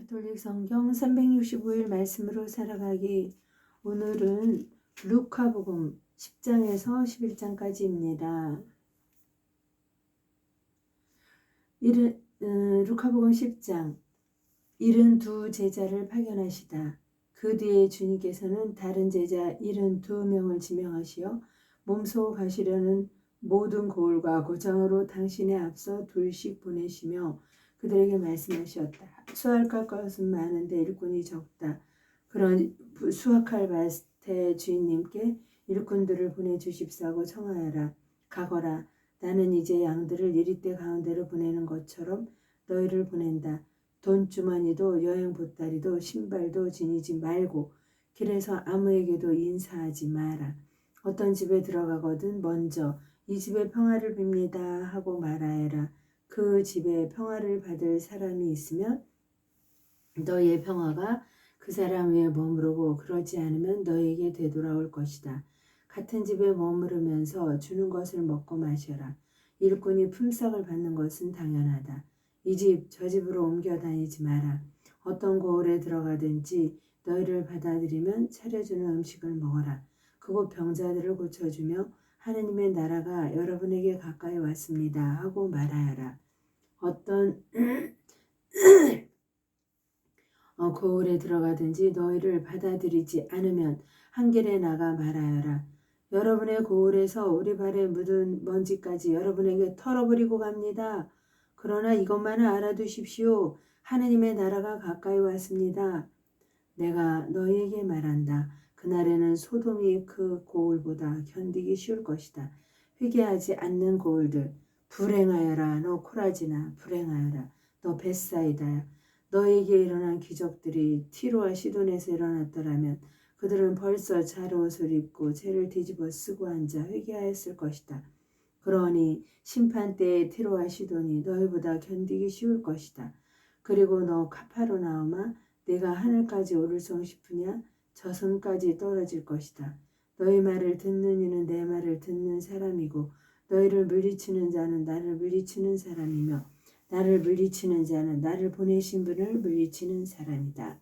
가톨릭 성경 365일 말씀으로 살아가기. 오늘은 루카복음 10장에서 11장까지입니다. 루카복음 10장 72 제자를 파견하시다. 그 뒤에 주님께서는 다른 제자 72명을 지명하시어 몸소 가시려는 모든 고을과 고장으로 당신의 앞서 둘씩 보내시며 그들에게 말씀하셨다. 수확할 것은 많은데 일꾼이 적다. 그런 수확할 밭의 주인님께 일꾼들을 보내주십사고 청하여라. 가거라. 나는 이제 양들을 이리떼 가운데로 보내는 것처럼 너희를 보낸다. 돈주머니도 여행 보따리도 신발도 지니지 말고 길에서 아무에게도 인사하지 마라. 어떤 집에 들어가거든 먼저 이 집에 평화를 빕니다 하고 말하여라. 그 집에 평화를 받을 사람이 있으면 너희의 평화가 그 사람 위에 머무르고 그러지 않으면 너희에게 되돌아올 것이다. 같은 집에 머무르면서 주는 것을 먹고 마셔라. 일꾼이 품삯을 받는 것은 당연하다. 이 집 저 집으로 옮겨 다니지 마라. 어떤 고을에 들어가든지 너희를 받아들이면 차려주는 음식을 먹어라. 그곳 병자들을 고쳐주며 하느님의 나라가 여러분에게 가까이 왔습니다 하고 말하여라. 어떤 고을에 들어가든지 너희를 받아들이지 않으면 한 길에 나가 말하여라. 여러분의 고을에서 우리 발에 묻은 먼지까지 여러분에게 털어버리고 갑니다. 그러나 이것만은 알아두십시오. 하느님의 나라가 가까이 왔습니다. 내가 너희에게 말한다. 그날에는 소돔이 그 고을보다 견디기 쉬울 것이다. 회개하지 않는 고을들. 불행하여라. 너 코라지나. 불행하여라. 너 벳사이다야. 너에게 일어난 기적들이 티로와 시돈에서 일어났더라면 그들은 벌써 자로옷을 입고 죄를 뒤집어 쓰고 앉아 회개하였을 것이다. 그러니 심판 때에 티로와 시돈이 너희보다 견디기 쉬울 것이다. 그리고 너 카파르나움아 내가 하늘까지 오를성 싶으냐? 저승까지 떨어질 것이다. 너희 말을 듣는 이는 내 말을 듣는 사람이고 너희를 물리치는 자는 나를 물리치는 사람이며 나를 물리치는 자는 나를 보내신 분을 물리치는 사람이다.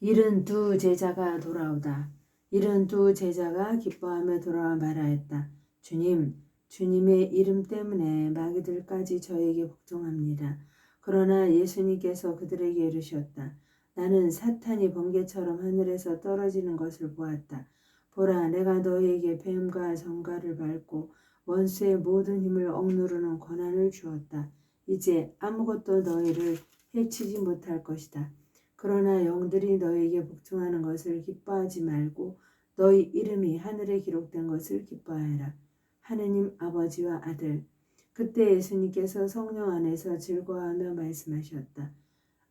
72 제자가 돌아오다. 72 제자가 기뻐하며 돌아와 말하였다. 주님, 주님의 이름 때문에 마귀들까지 저에게 복종합니다. 그러나 예수님께서 그들에게 이르셨다. 나는 사탄이 번개처럼 하늘에서 떨어지는 것을 보았다. 보라, 내가 너희에게 뱀과 정갈을 밟고 원수의 모든 힘을 억누르는 권한을 주었다. 이제 아무것도 너희를 해치지 못할 것이다. 그러나 영들이 너희에게 복종하는 것을 기뻐하지 말고 너희 이름이 하늘에 기록된 것을 기뻐하여라. 하느님 아버지와 아들. 그때 예수님께서 성령 안에서 즐거워하며 말씀하셨다.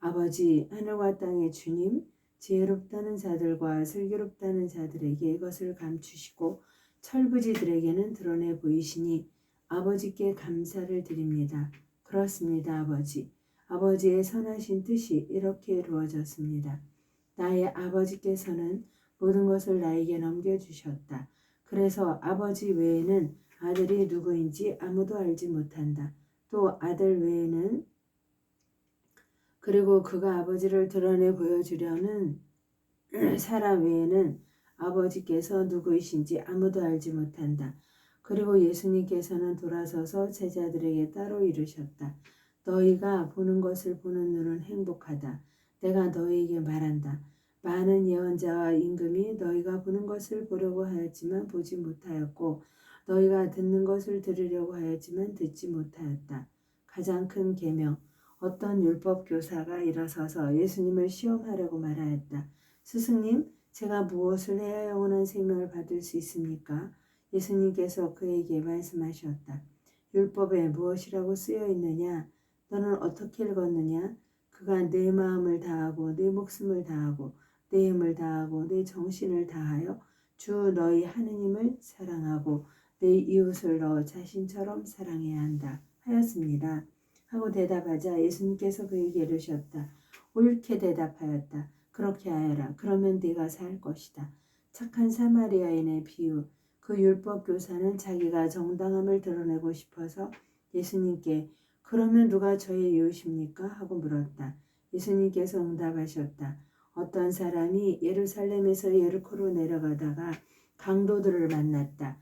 아버지, 하늘과 땅의 주님, 지혜롭다는 자들과 슬기롭다는 자들에게 이것을 감추시고 철부지들에게는 드러내 보이시니 아버지께 감사를 드립니다. 그렇습니다, 아버지. 아버지의 선하신 뜻이 이렇게 이루어졌습니다. 나의 아버지께서는 모든 것을 나에게 넘겨주셨다. 그래서 아버지 외에는 아들이 누구인지 아무도 알지 못한다. 또 아들 외에는 그리고 그가 아버지를 드러내 보여주려는 사람 외에는 아버지께서 누구이신지 아무도 알지 못한다. 그리고 예수님께서는 돌아서서 제자들에게 따로 이르셨다. 너희가 보는 것을 보는 눈은 행복하다. 내가 너희에게 말한다. 많은 예언자와 임금이 너희가 보는 것을 보려고 하였지만 보지 못하였고 너희가 듣는 것을 들으려고 하였지만 듣지 못하였다. 가장 큰 계명. 어떤 율법 교사가 일어서서 예수님을 시험하려고 말하였다. 스승님, 제가 무엇을 해야 영원한 생명을 받을 수 있습니까? 예수님께서 그에게 말씀하셨다. 율법에 무엇이라고 쓰여 있느냐? 너는 어떻게 읽었느냐? 그가 내 마음을 다하고 내 목숨을 다하고 내 힘을 다하고 내 정신을 다하여 주 너희 하느님을 사랑하고 내 이웃을 너 자신처럼 사랑해야 한다 하였습니다. 하고 대답하자 예수님께서 그에게 이르셨다. 옳게 대답하였다. 그렇게 하여라. 그러면 네가 살 것이다. 착한 사마리아인의 비유. 그 율법 교사는 자기가 정당함을 드러내고 싶어서 예수님께 그러면 누가 저의 이웃입니까? 하고 물었다. 예수님께서 응답하셨다. 어떤 사람이 예루살렘에서 예리코로 내려가다가 강도들을 만났다.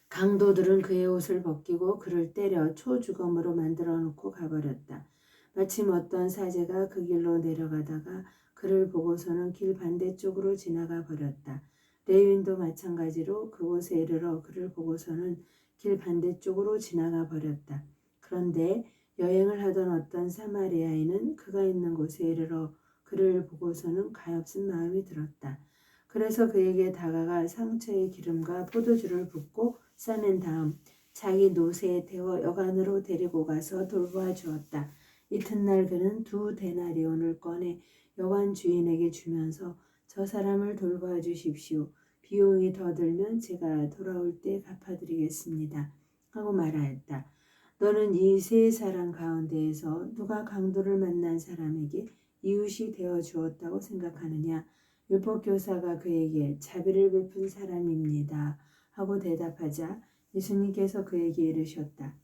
강도들은 그의 옷을 벗기고 그를 때려 초주검으로 만들어 놓고 가버렸다. 마침 어떤 사제가 그 길로 내려가다가 그를 보고서는 길 반대쪽으로 지나가 버렸다. 레위인도 마찬가지로 그곳에 이르러 그를 보고서는 길 반대쪽으로 지나가 버렸다. 그런데 여행을 하던 어떤 사마리아인은 그가 있는 곳에 이르러 그를 보고서는 가엾은 마음이 들었다. 그래서 그에게 다가가 상처에 기름과 포도주를 붓고 싸낸 다음 자기 노새에 태워 여관으로 데리고 가서 돌보아 주었다. 이튿날 그는 2데나리온을 꺼내 여관 주인에게 주면서 저 사람을 돌보아 주십시오. 비용이 더 들면 제가 돌아올 때 갚아드리겠습니다. 하고 말하였다. 너는 이 세 사람 가운데에서 누가 강도를 만난 사람에게 이웃이 되어 주었다고 생각하느냐? 율법교사가 그에게 자비를 베푼 사람입니다. 하고 대답하자 예수님께서 그에게 이르셨다.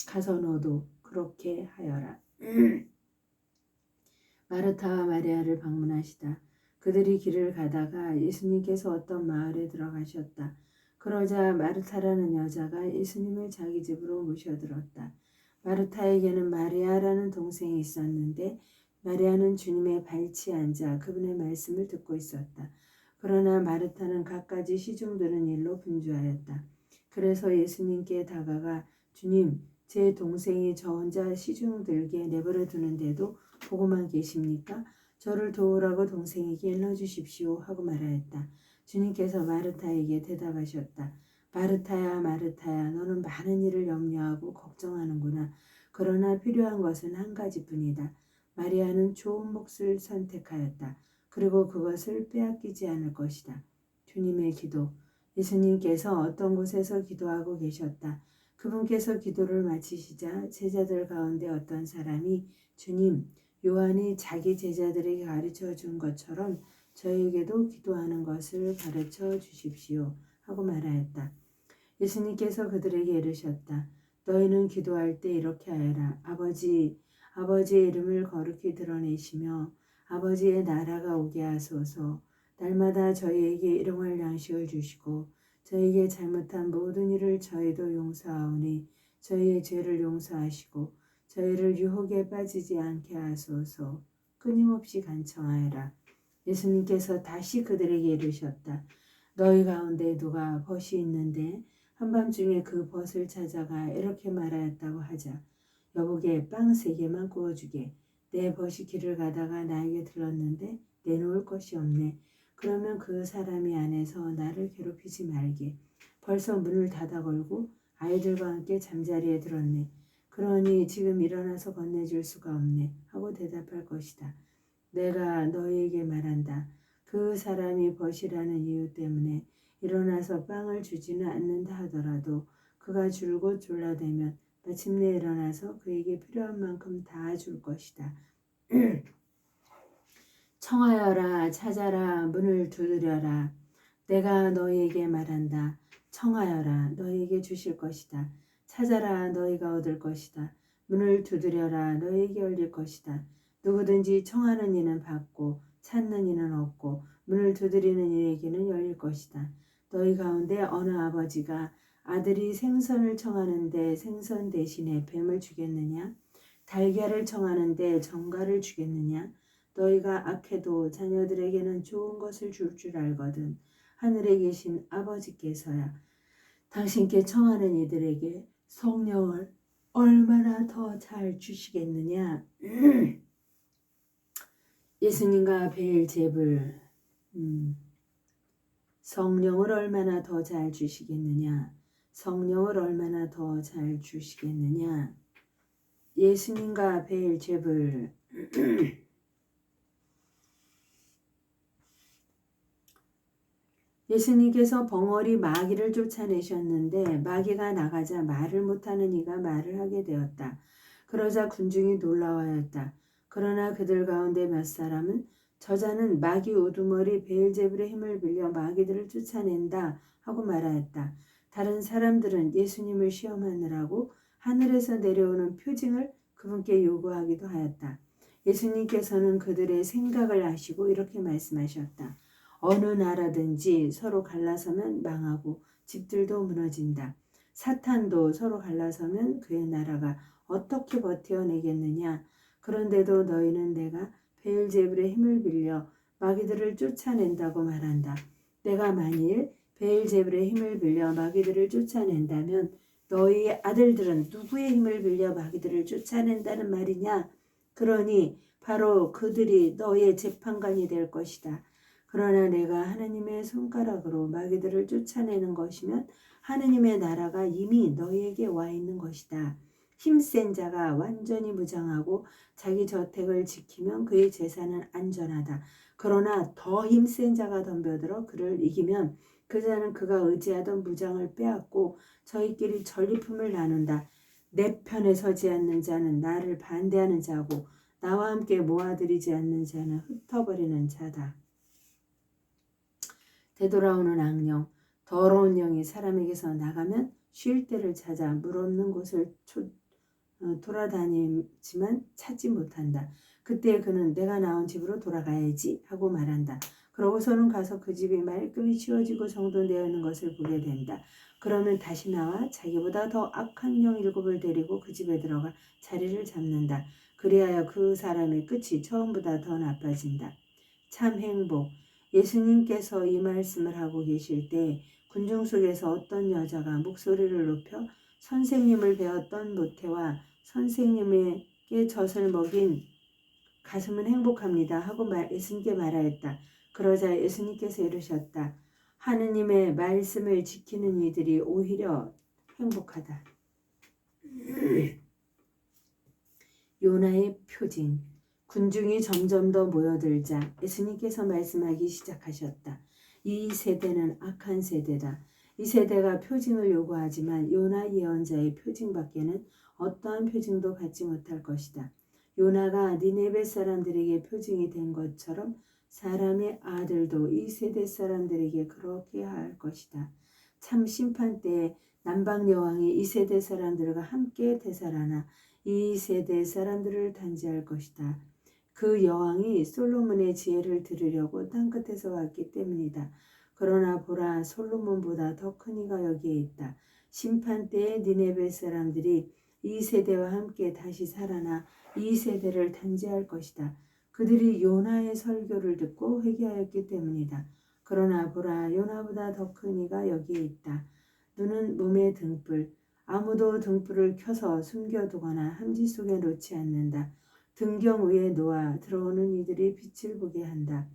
가서 너도 그렇게 하여라. 마르타와 마리아를 방문하시다. 그들이 길을 가다가 예수님께서 어떤 마을에 들어가셨다. 그러자 마르타라는 여자가 예수님을 자기 집으로 모셔들었다. 마르타에게는 마리아라는 동생이 있었는데 마리아는 주님의 발치에 앉아 그분의 말씀을 듣고 있었다. 그러나 마르타는 갖가지 시중드는 일로 분주하였다. 그래서 예수님께 다가가 주님, 제 동생이 저 혼자 시중들게 내버려 두는데도 보고만 계십니까? 저를 도우라고 동생에게 일러주십시오 하고 말하였다. 주님께서 마르타에게 대답하셨다. 마르타야 마르타야 너는 많은 일을 염려하고 걱정하는구나. 그러나 필요한 것은 한 가지뿐이다. 마리아는 좋은 몫을 선택하였다. 그리고 그것을 빼앗기지 않을 것이다. 주님의 기도. 예수님께서 어떤 곳에서 기도하고 계셨다. 그분께서 기도를 마치시자 제자들 가운데 어떤 사람이 주님, 요한이 자기 제자들에게 가르쳐 준 것처럼 저에게도 기도하는 것을 가르쳐 주십시오 하고 말하였다. 예수님께서 그들에게 이르셨다. 너희는 기도할 때 이렇게 하여라. 아버지의 이름을 거룩히 드러내시며 아버지의 나라가 오게 하소서. 날마다 저희에게 일용할 양식을 주시고 저희에게 잘못한 모든 일을 저희도 용서하오니 저희의 죄를 용서하시고 저희를 유혹에 빠지지 않게 하소서. 끊임없이 간청하여라. 예수님께서 다시 그들에게 이르셨다. 너희 가운데 누가 벗이 있는데 한밤중에 그 벗을 찾아가 이렇게 말하였다고 하자. 여보게 빵 3개만 구워주게. 내 벗이 길을 가다가 나에게 들렀는데 내놓을 것이 없네. 그러면 그 사람이 안에서 나를 괴롭히지 말게. 벌써 문을 닫아 걸고 아이들과 함께 잠자리에 들었네. 그러니 지금 일어나서 건네줄 수가 없네. 하고 대답할 것이다. 내가 너희에게 말한다. 그 사람이 벗이라는 이유 때문에 일어나서 빵을 주지는 않는다 하더라도 그가 줄곧 졸라대면 마침내 일어나서 그에게 필요한 만큼 다 줄 것이다. 청하여라, 찾아라, 문을 두드려라. 내가 너희에게 말한다. 청하여라, 너희에게 주실 것이다. 찾아라, 너희가 얻을 것이다. 문을 두드려라, 너희에게 열릴 것이다. 누구든지 청하는 이는 받고 찾는 이는 얻고 문을 두드리는 이에게는 열릴 것이다. 너희 가운데 어느 아버지가 아들이 생선을 청하는데 생선 대신에 뱀을 주겠느냐? 달걀을 청하는데 정갈을 주겠느냐? 너희가 악해도 자녀들에게는 좋은 것을 줄 줄 알거든. 하늘에 계신 아버지께서야 당신께 청하는 이들에게 성령을 얼마나 더 잘 주시겠느냐? 예수님과 베엘제불 성령을 얼마나 더 잘 주시겠느냐? 성령을 얼마나 더 잘 주시겠느냐? 예수님과 베엘제불 예수님께서 벙어리 마귀를 쫓아내셨는데 마귀가 나가자 말을 못하는 이가 말을 하게 되었다. 그러자 군중이 놀라워하였다. 그러나 그들 가운데 몇 사람은 저자는 마귀 우두머리 베엘제불의 힘을 빌려 마귀들을 쫓아낸다 하고 말하였다. 다른 사람들은 예수님을 시험하느라고 하늘에서 내려오는 표징을 그분께 요구하기도 하였다. 예수님께서는 그들의 생각을 아시고 이렇게 말씀하셨다. 어느 나라든지 서로 갈라서면 망하고 집들도 무너진다. 사탄도 서로 갈라서면 그의 나라가 어떻게 버텨내겠느냐. 그런데도 너희는 내가 베엘제불의 힘을 빌려 마귀들을 쫓아낸다고 말한다. 내가 만일 베엘제불의 힘을 빌려 마귀들을 쫓아낸다면 너희 아들들은 누구의 힘을 빌려 마귀들을 쫓아낸다는 말이냐? 그러니 바로 그들이 너의 재판관이 될 것이다. 그러나 내가 하느님의 손가락으로 마귀들을 쫓아내는 것이면 하느님의 나라가 이미 너희에게 와 있는 것이다. 힘센 자가 완전히 무장하고 자기 저택을 지키면 그의 재산은 안전하다. 그러나 더 힘센 자가 덤벼들어 그를 이기면 그 자는 그가 의지하던 무장을 빼앗고 저희끼리 전리품을 나눈다. 내 편에 서지 않는 자는 나를 반대하는 자고 나와 함께 모아들이지 않는 자는 흩어버리는 자다. 되돌아오는 악령, 더러운 영이 사람에게서 나가면 쉴 때를 찾아 물 없는 곳을 돌아다니지만 찾지 못한다. 그때 그는 내가 나온 집으로 돌아가야지 하고 말한다. 그러고서는 가서 그 집이 말끔히 치워지고 정돈되어 있는 것을 보게 된다. 그러면 다시 나와 자기보다 더 악한 영 7을 데리고 그 집에 들어가 자리를 잡는다. 그리하여 그 사람의 끝이 처음보다 더 나빠진다. 참 행복. 예수님께서 이 말씀을 하고 계실 때 군중 속에서 어떤 여자가 목소리를 높여 선생님을 배웠던 모태와 선생님에게 젖을 먹인 가슴은 행복합니다 하고 예수님께 말하였다. 그러자 예수님께서 이르셨다. 하느님의 말씀을 지키는 이들이 오히려 행복하다. 요나의 표징. 군중이 점점 더 모여들자 예수님께서 말씀하기 시작하셨다. 이 세대는 악한 세대다. 이 세대가 표징을 요구하지만 요나 예언자의 표징밖에는 어떠한 표징도 갖지 못할 것이다. 요나가 니네베 사람들에게 표징이 된 것처럼 사람의 아들도 이 세대 사람들에게 그렇게 할 것이다. 참 심판 때에 남방 여왕이 이 세대 사람들과 함께 되살아나 이 세대 사람들을 단죄할 것이다. 그 여왕이 솔로몬의 지혜를 들으려고 땅끝에서 왔기 때문이다. 그러나 보라, 솔로몬보다 더 큰 이가 여기에 있다. 심판 때에 니네베 사람들이 이 세대와 함께 다시 살아나 이 세대를 단죄할 것이다. 그들이 요나의 설교를 듣고 회개하였기 때문이다. 그러나 보라, 요나보다 더 큰 이가 여기에 있다. 눈은 몸의 등불. 아무도 등불을 켜서 숨겨두거나 함지 속에 놓지 않는다. 등경 위에 놓아 들어오는 이들이 빛을 보게 한다.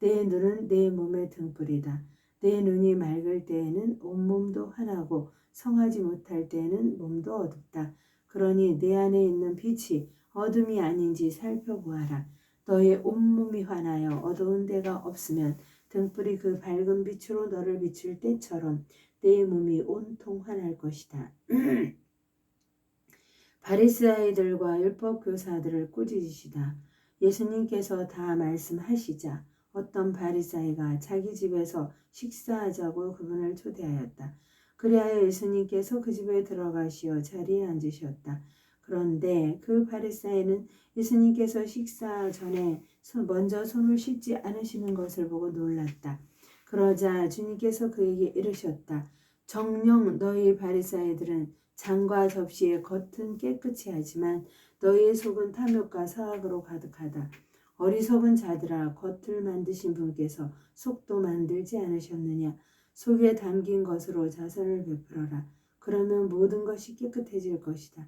내 눈은 내 몸의 등불이다. 내 눈이 맑을 때에는 온몸도 환하고 성하지 못할 때에는 몸도 어둡다. 그러니 내 안에 있는 빛이 어둠이 아닌지 살펴보아라. 너의 온몸이 환하여 어두운 데가 없으면 등불이 그 밝은 빛으로 너를 비출 때처럼 내 몸이 온통 환할 것이다. 바리새인들과 율법 교사들을 꾸짖으시다. 예수님께서 다 말씀하시자 어떤 바리새인가 자기 집에서 식사하자고 그분을 초대하였다. 그리하여 예수님께서 그 집에 들어가시어 자리에 앉으셨다. 그런데 그 바리새인은 예수님께서 식사 전에 먼저 손을 씻지 않으시는 것을 보고 놀랐다. 그러자 주님께서 그에게 이르셨다. 정녕 너희 바리새인들은 잔과 접시의 겉은 깨끗이 하지만 너희의 속은 탐욕과 사악으로 가득하다. 어리석은 자들아, 겉을 만드신 분께서 속도 만들지 않으셨느냐. 속에 담긴 것으로 자선을 베풀어라. 그러면 모든 것이 깨끗해질 것이다.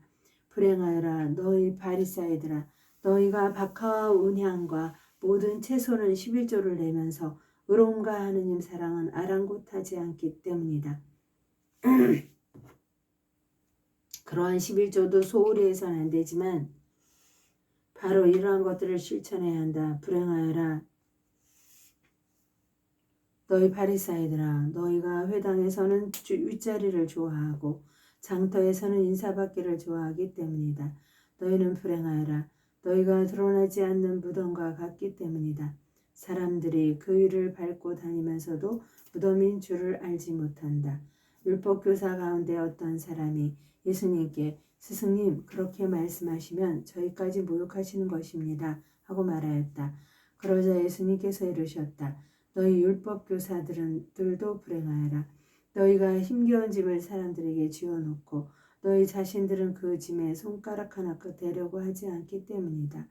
불행하여라 너희 바리새인들아, 너희가 박하와 운향과 모든 채소는 11조를 내면서 의로움과 하느님 사랑은 아랑곳하지 않기 때문이다. 그러한 11조도 소홀히 해서는 안 되지만 바로 이러한 것들을 실천해야 한다. 불행하여라 너희 바리새인들아, 너희가 회당에서는 윗자리를 좋아하고 장터에서는 인사받기를 좋아하기 때문이다. 너희는 불행하여라. 너희가 드러나지 않는 무덤과 같기 때문이다. 사람들이 그 위를 밟고 다니면서도 무덤인 줄을 알지 못한다. 율법교사 가운데 어떤 사람이 예수님께 스승님 그렇게 말씀하시면 저희까지 모욕하시는 것입니다 하고 말하였다. 그러자 예수님께서 이르셨다. 너희 율법교사들도 불행하여라. 너희가 힘겨운 짐을 사람들에게 지어놓고 너희 자신들은 그 짐에 손가락 하나 대려고 하지 않기 때문이다.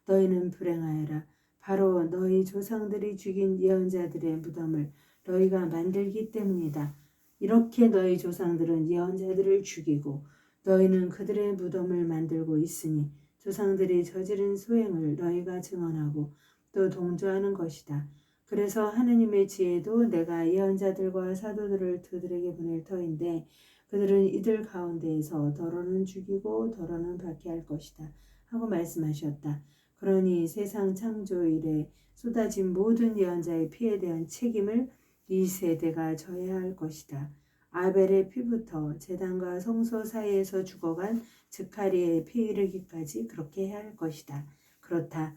너희는 불행하여라. 바로 너희 조상들이 죽인 예언자들의 무덤을 너희가 만들기 때문이다. 이렇게 너희 조상들은 예언자들을 죽이고 너희는 그들의 무덤을 만들고 있으니 조상들이 저지른 소행을 너희가 증언하고 또 동조하는 것이다. 그래서 하느님의 지혜도 내가 예언자들과 사도들을 그들에게 보낼 터인데 그들은 이들 가운데에서 더러는 죽이고 더러는 받게 할 것이다 하고 말씀하셨다. 그러니 세상 창조 이래 쏟아진 모든 예언자의 피에 대한 책임을 이 세대가 져야 할 것이다. 아벨의 피부터 제단과 성소 사이에서 죽어간 스가랴의 피 이르기까지 그렇게 해야 할 것이다. 그렇다.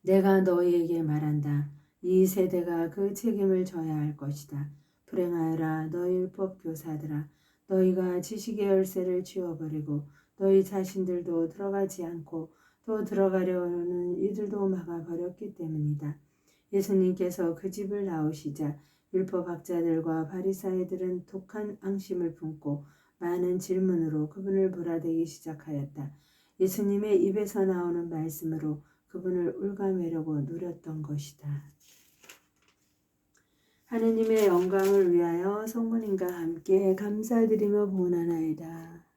내가 너희에게 말한다. 이 세대가 그 책임을 져야 할 것이다. 불행하여라 너희 율법교사들아. 너희가 지식의 열쇠를 쥐어버리고 너희 자신들도 들어가지 않고 또 들어가려는 이들도 막아버렸기 때문이다. 예수님께서 그 집을 나오시자 율법학자들과 바리사이들은 독한 앙심을 품고 많은 질문으로 그분을 몰아대기 시작하였다. 예수님의 입에서 나오는 말씀으로 그분을 옭아매려고 노렸던 것이다. 하느님의 영광을 위하여 성모님과 함께 감사드리며 봉헌하나이다.